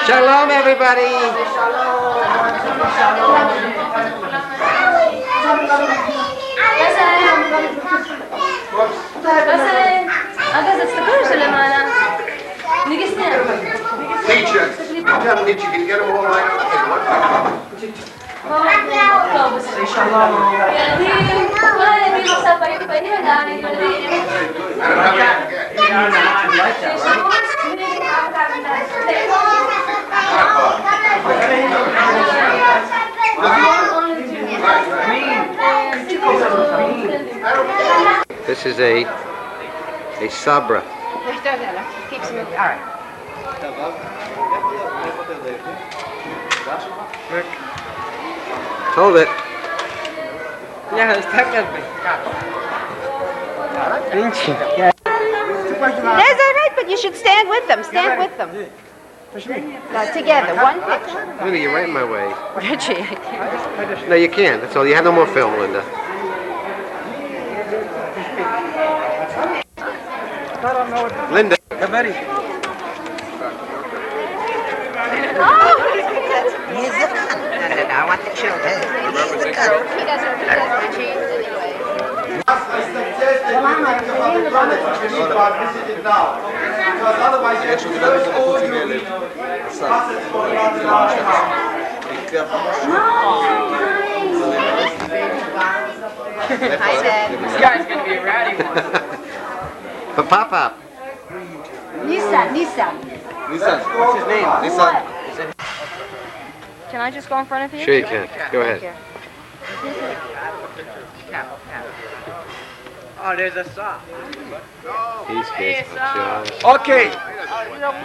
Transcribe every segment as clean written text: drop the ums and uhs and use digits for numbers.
Shalom, everybody. Teacher, tell teacher, can you get them all lined up? Say shalom. This is a sabra. Keeps moving. All right. Hold it. That's all right, but you should stand with them. Stand with them. Together. One picture. Linda, you're right in my way. Richie. No, you can't. That's all. You have no more film, Linda. Linda. No, I want the children. He doesn't change anyway. Hi, Dad. This guy's gonna be a rowdy one. But Papa. Nissan. What's his name? Nissan. Can I just go in front of you? Sure you can. Go ahead. Oh, there's a song. These kids are just... Okay,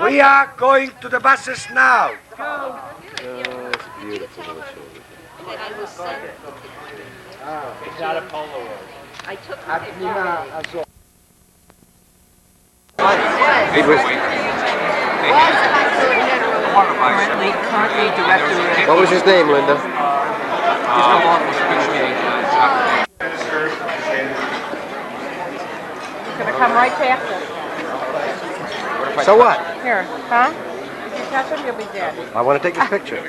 we are going to the buses now. Just beautiful little children. It's not a Polaroid. I took It was... Currently director. What was his name, Linda? Gonna come right past us. So what? Here, huh? If you touch him, you'll be dead. I want to take his picture.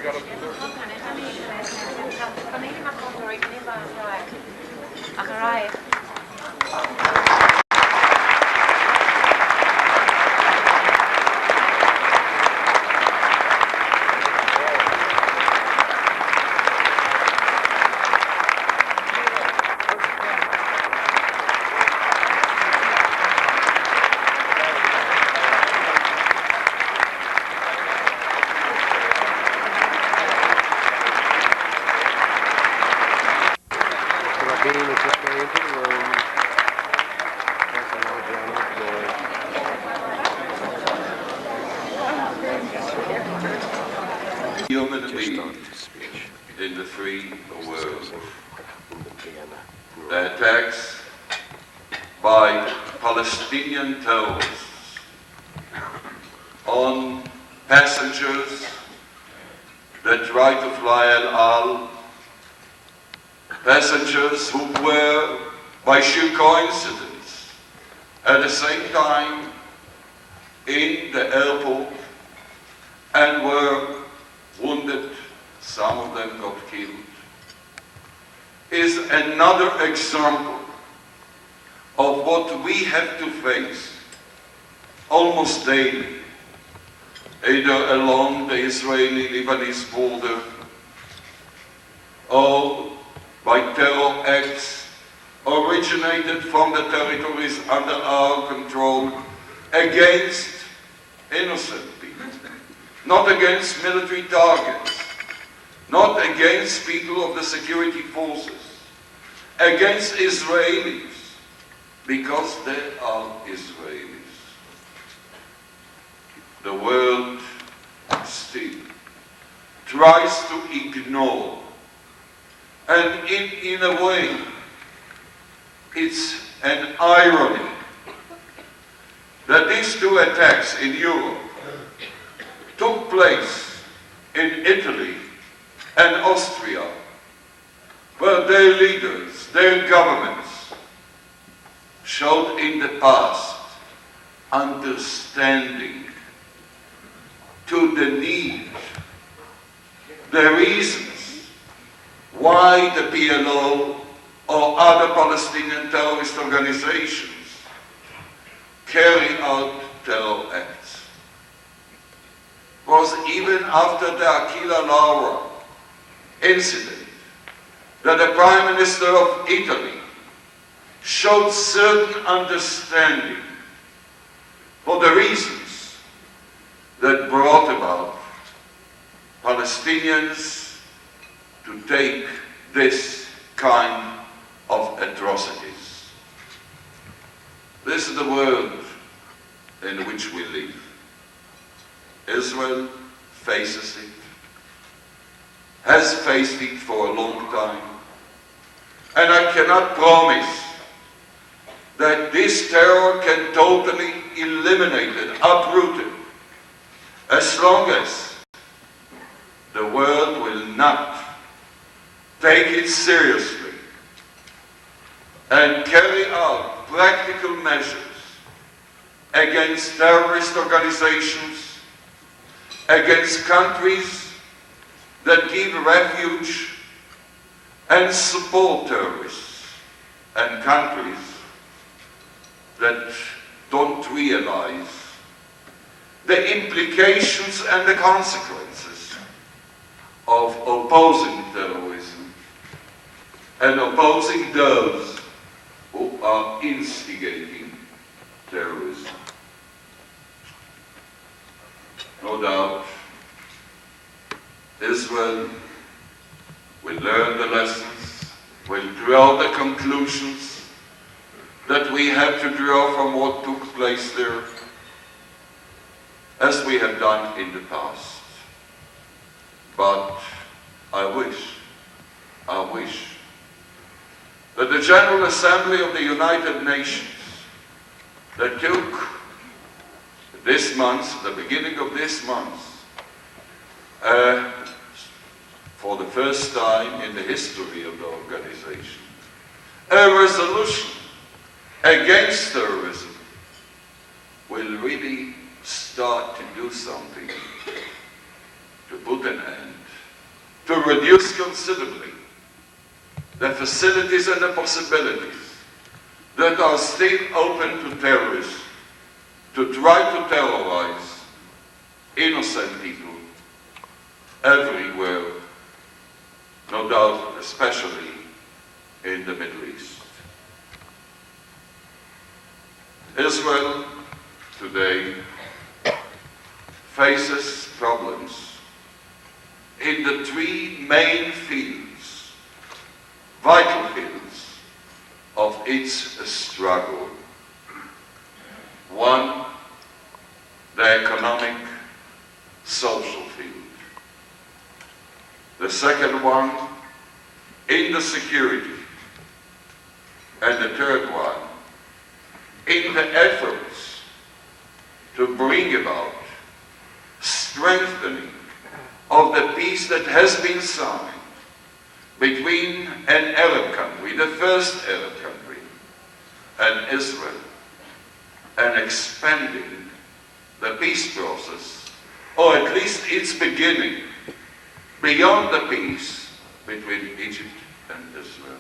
Human beings in the free world. The attacks by Palestinian terrorists on passengers that tried to fly Al Al, passengers who were, by sheer coincidence, at the same time in the airport and were wounded, some of them got killed, is another example of what we have to face almost daily, either along the Israeli-Lebanese border or by terror acts originated from the territories under our control against innocent people, not against military targets, not against people of the security forces, against Israelis, because they are Israelis. The world still tries to ignore, and in a way, it's an irony that these two attacks in Europe took place in Italy and Austria, where their leaders, their governments, showed in the past understanding to the need, the reasons why the PLO or other Palestinian terrorist organizations carry out terror acts. It was even after the Aquila Laura incident that the Prime Minister of Italy showed certain understanding for the reasons that brought about Palestinians to take this kind of atrocities. This is the world in which we live. Israel faces it, has faced it for a long time, and I cannot promise that this terror can totally eliminate it, uproot it, as long as the world will not take it seriously and carry out practical measures against terrorist organizations, against countries that give refuge and support terrorists, and countries that don't realize the implications and the consequences of opposing terrorism and opposing those who are instigating terrorism. No doubt, Israel will learn the lessons, will draw the conclusions that we have to draw from what took place there, as we have done in the past. But I wish that the General Assembly of the United Nations that took this month, the beginning of this month, for the first time in the history of the organization, a resolution against terrorism, will really start to do something to put an end, to reduce considerably the facilities and the possibilities that are still open to terrorists to try to terrorize innocent people everywhere, no doubt especially in the Middle East. Israel today faces problems in the three main fields, vital fields of its struggle. One, the economic, social field. The second one, in the security. And the third one, in the efforts to bring about strengthening of the peace that has been signed between an Arab country, the first Arab country, and Israel, and expanding the peace process, or at least its beginning, beyond the peace between Egypt and Israel.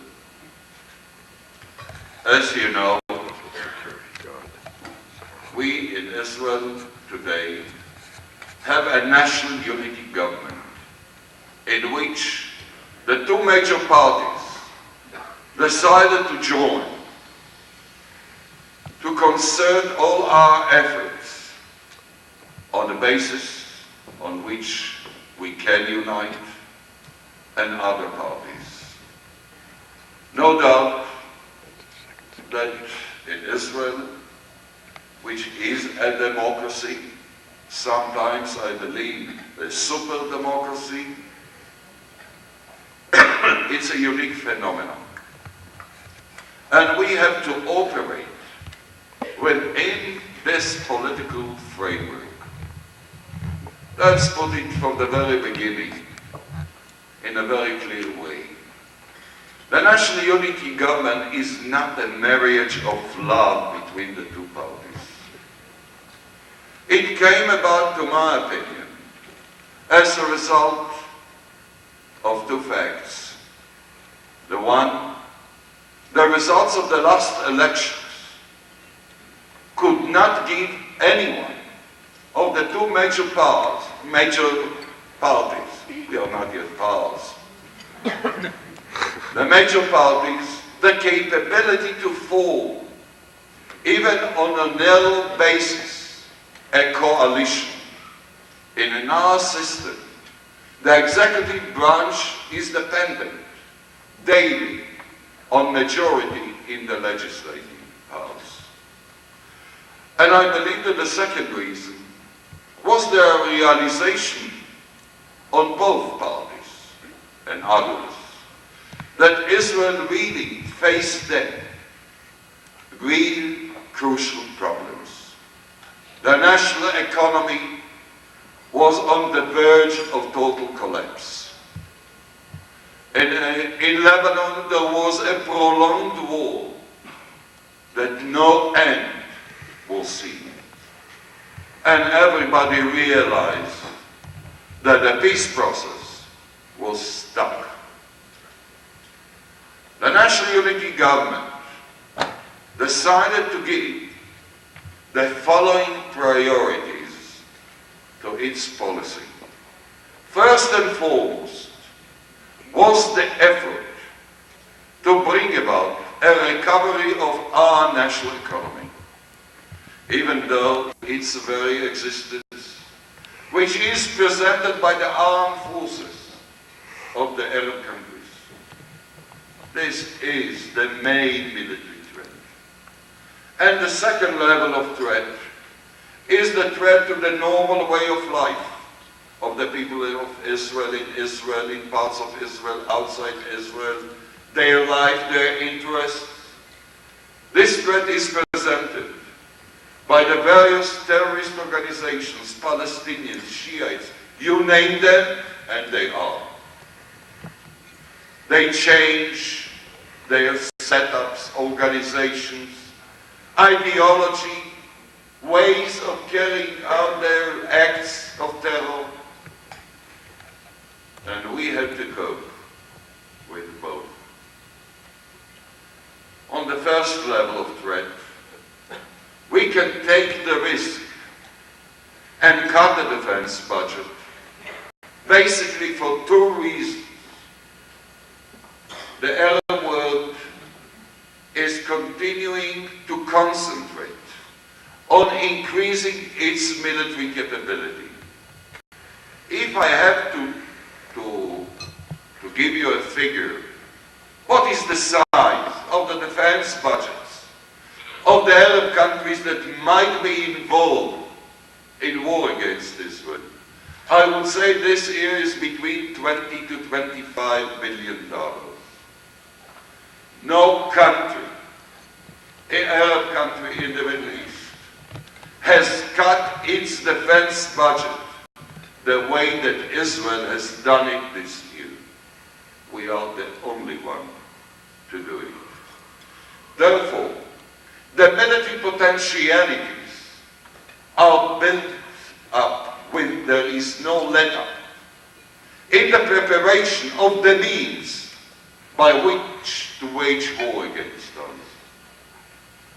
As you know, we in Israel today have a national unity government in which the two major parties decided to join to concert all our efforts on the basis on which we can unite and other parties. No doubt that in Israel, which is a democracy, sometimes I believe a super democracy, it's a unique phenomenon. And we have to operate within this political framework. Let's put it from the very beginning in a very clear way. The national unity government is not a marriage of love between the two parties. It came about, to my opinion, as a result of two facts. The one, the results of the last elections could not give anyone of the two major parties, they are not yet powers, the major parties, the capability to form, even on a narrow basis, a coalition. In our system, the executive branch is dependent daily on majority in the legislative house. And I believe that the second reason was the realization on both parties and others that Israel really faced then real crucial problems. The national economy was on the verge of total collapse. And in Lebanon there was a prolonged war that no end will see. And everybody realized that the peace process was stuck. The National Unity Government decided to give the following priorities to its policy. First and foremost was the effort to bring about a recovery of our national economy, even though its very existence, which is presented by the armed forces of the Arab countries, this is the main military threat. And the second level of threat is the threat to the normal way of life of the people of Israel, in parts of Israel, outside Israel, their life, their interests. This threat is presented by the various terrorist organizations, Palestinians, Shiites, you name them, and they are. They change their setups, organizations, ideology, ways of carrying out their acts of terror, and we have to cope with both. On the first level of threat, we can take the risk and cut the defense budget basically for two reasons. The Arab world is continuing to concentrate on increasing its military capability. If I have to give you a figure, what is the size of the defense budgets of the Arab countries that might be involved in war against Israel? I would say this year is between $20 to $25 billion. No country, an Arab country in the Middle East, has cut its defense budget the way that Israel has done it this year. We are the only one to do it. Therefore, the military potentialities are built up when there is no let-up in the preparation of the means by which to wage war against us.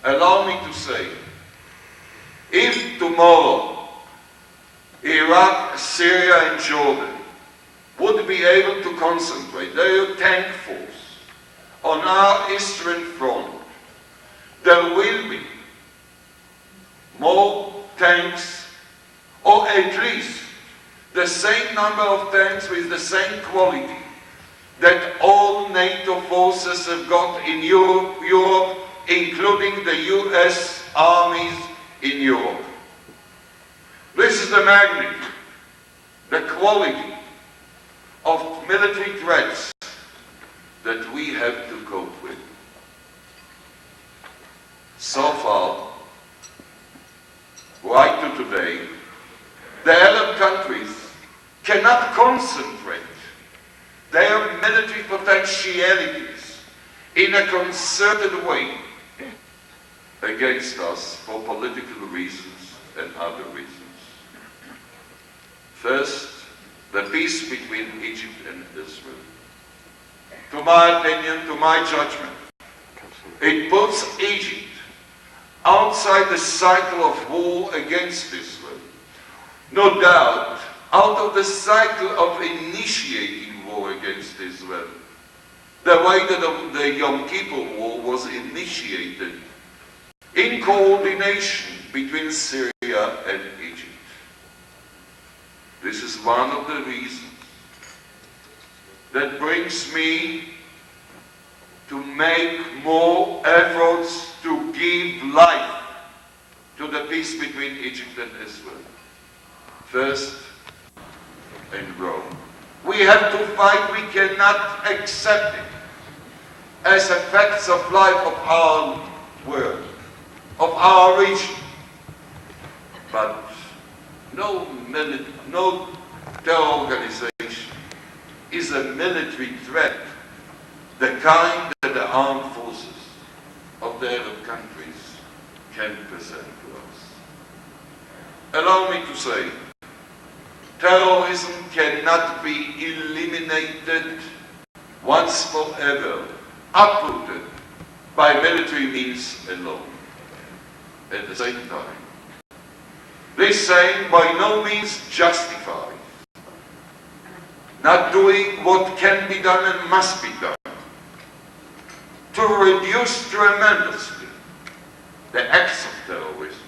Allow me to say, if tomorrow Iraq, Syria and Jordan would be able to concentrate their tank force on our eastern front, there will be more tanks, or at least the same number of tanks with the same quality that all NATO forces have got in Europe, including the US armies in Europe. This is the magnitude, the quality of military threats that we have to cope with. So far, right to today, the Arab countries cannot concentrate their military potentialities in a concerted way against us for political reasons and other reasons. First, the peace between Egypt and Israel. To my opinion, to my judgment, it puts Egypt outside the cycle of war against Israel. No doubt, out of the cycle of initiating war against Israel, the way that the Yom Kippur War was initiated in coordination between Syria and Egypt. This is one of the reasons that brings me to make more efforts to give life to the peace between Egypt and Israel. First, in Rome. We have to fight, we cannot accept it as a fact of life of our world, of our region. But no terror organization is a military threat, the kind that the armed forces of the Arab countries can present to us. Allow me to say, terrorism cannot be eliminated once forever, uprooted by military means alone. At the same time, this saying by no means justifies not doing what can be done and must be done to reduce tremendously the acts of terrorism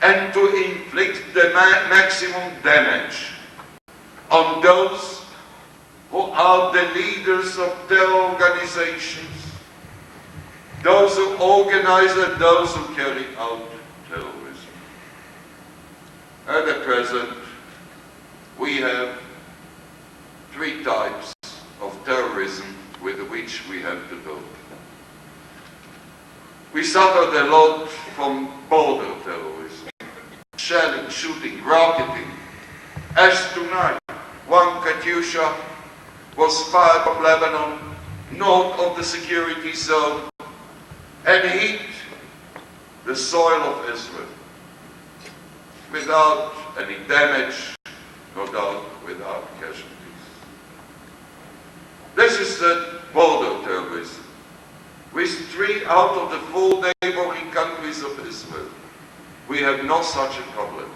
and to inflict the maximum damage on those who are the leaders of terror organizations, those who organize and those who carry out terrorism. At the present, we have three types of terrorism with which we have to deal. We suffered a lot from border terrorism, shelling, shooting, rocketing. As tonight, one Katyusha was fired from Lebanon, north of the security zone, and hit the soil of Israel without any damage, no doubt without casualties. This is the border terrorism. With 3 out of the 4 neighboring countries of Israel, we have no such a problem,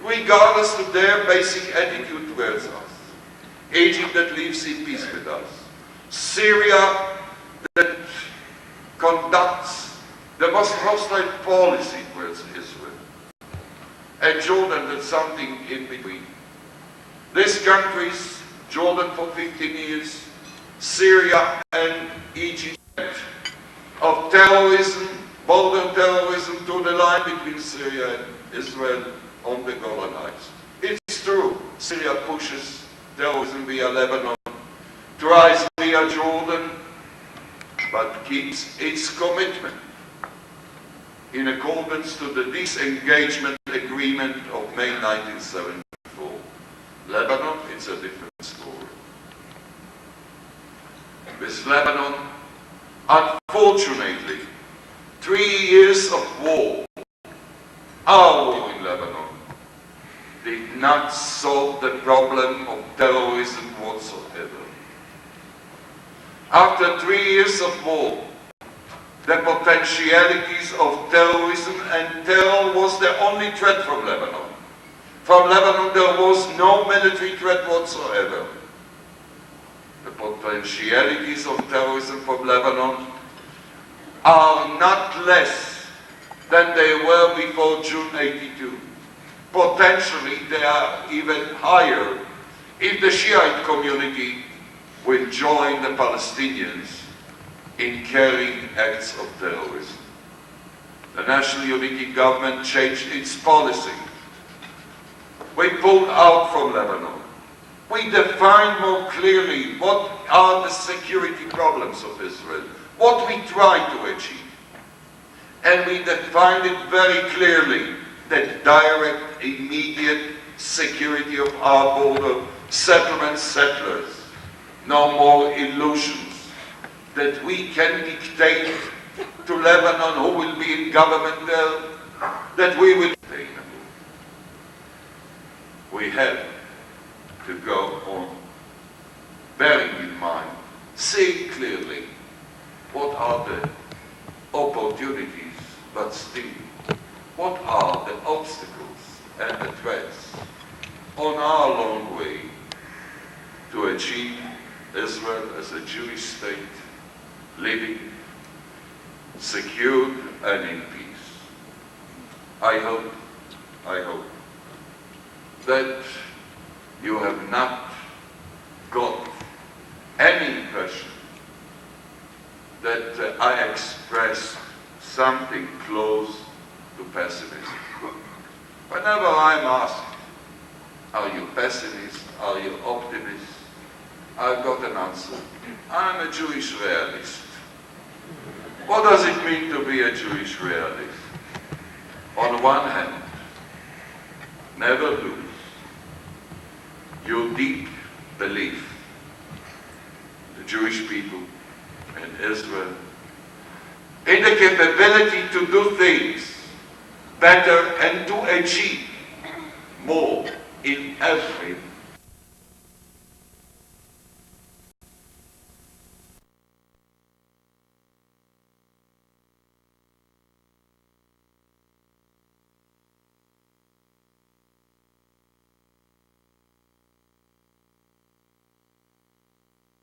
regardless of their basic attitude towards us. Egypt that lives in peace with us. Syria that conducts the most hostile policy towards Israel. And Jordan that's something in between. These countries, Jordan for 15 years, Syria and Egypt, of terrorism, border terrorism to the line between Syria and Israel on the Golan Heights. It's true, Syria pushes terrorism via Lebanon, tries via Jordan, but keeps its commitment in accordance to the disengagement agreement of May 1974. Lebanon, it's a different story. With Lebanon, unfortunately, 3 years of war, our war in Lebanon, did not solve the problem of terrorism whatsoever. After 3 years of war, the potentialities of terrorism and terror was the only threat from Lebanon. From Lebanon there was no military threat whatsoever. The potentialities of terrorism from Lebanon are not less than they were before June 82. Potentially they are even higher if the Shiite community will join the Palestinians in carrying acts of terrorism. The National Unity Government changed its policy. We pulled out from Lebanon. We defined more clearly what are the security problems of Israel, what we try to achieve. And we defined it very clearly, that direct, immediate security of our border, settlement settlers. No more illusions that we can dictate to Lebanon who will be in government there, that we will. We have to go on, bearing in mind, seeing clearly what are the opportunities, but still, what are the obstacles and the threats on our long way to achieve Israel as a Jewish state, living, secured and in peace. I hope that you have not got any impression that I expressed something close to pessimism. Whenever I'm asked, are you pessimist, are you optimist, I've got an answer. I'm a Jewish realist. What does it mean to be a Jewish realist? On one hand, never lose your deep belief in the Jewish people and Israel, in the capability to do things better and to achieve more in every